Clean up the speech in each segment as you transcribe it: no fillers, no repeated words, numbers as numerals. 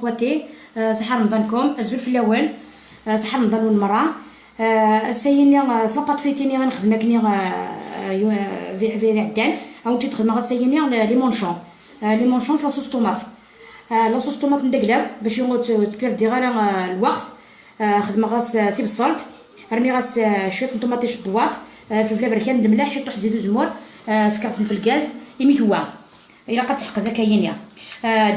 اخواتي، صحة رمضانكم. الزول في الاول صحة رمضان والمرة. سيني سلقات فيتيني غنخدم كني في عدان او تخدم غسيني لي مونشون. لي مونشون لاصوص طوماط. لاصوص طوماط ندقلب باش تبيردي غير الوقت. خدمه غاس في الصلت، رمي غاس شويه طوماطيش بواط، فلفله بركان الملح، شويه زيت وزمور، سكرت في الغاز يميتوا الا قد ذا كاينيا.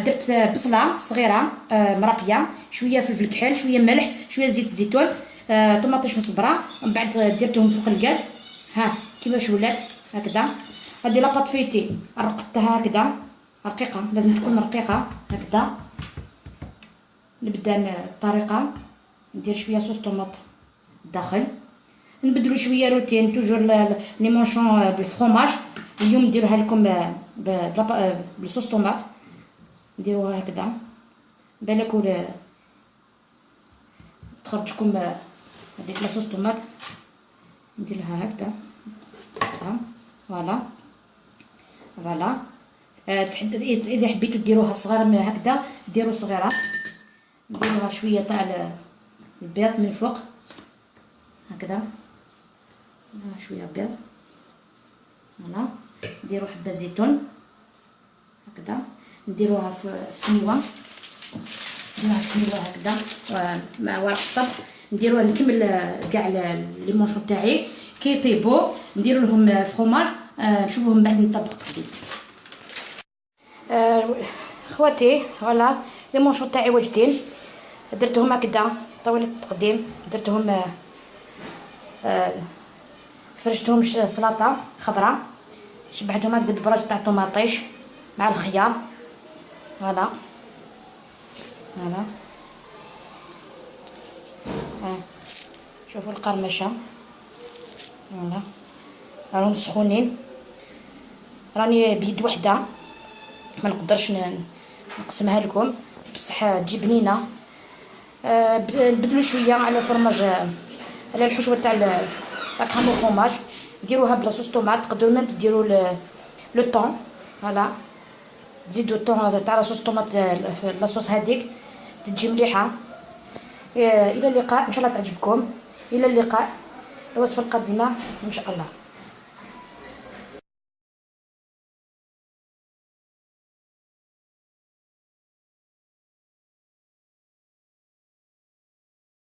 درت بصله صغيره مرابيه، شويه فلفل كحل، شويه ملح، شويه زيت الزيتون، طماطيش مصبره. من بعد درتهم فوق الغاز. ها كيفاش ولات هكذا. هذه لاطاط فيتي رقدتها هكذا رقيقه، لازم تكون رقيقه هكذا. نبدا الطريقه، ندير شويه صوص طوماط الداخل، نبدلو شويه روتين توجور لي مونشون بالفرomage. اليوم نديروها لكم بالصوص طوماط، نديروها هكذا بالك تخرجكم هذيك لاصوص طوماط. نديرها هكذا فوالا فوالا. اذا حبيتو ديروها صغيره هكذا ديروا صغيره. نديروها شويه تاع البيض من فوق هكذا، شويه بيض فوالا. نديرو حبه زيتون هكذا، نديروها في سنيوه، نديروها في سنيوه هكذا مع ورق الطبق. نديروها نكمل كاع لي مونشون تاعي كي يطيبوا، نديرو لهم فرomage. نشوفوهم بعد نطبق التقديم. خواتي فوالا لي مونشون تاعي واجدين، درتهم هكذا طاوله التقديم. درتهم فرشتهم سلطه خضراء، شبعتهم هكذا بالبراج تاع الطوماطيش مع الخيار فوالا فوالا. شوفوا القرمشه فوالا، راهم سخونين. راني بيد وحده ما نقدرش نقسمها لكم، بصح تجي بنينه. نبدلوا شويه على فرماج، على الحشوه تاع كامو فرomage. ديروها بلاصوص طوماط، تقدروا ميم ديروا لو طون فوالا. تزيدوا الطون تاع لاصوص طوماط في لاصوص هذيك تجي مليحه. الى اللقاء، ان شاء الله تعجبكم. الى اللقاء، الوصفه القادمه ان شاء الله.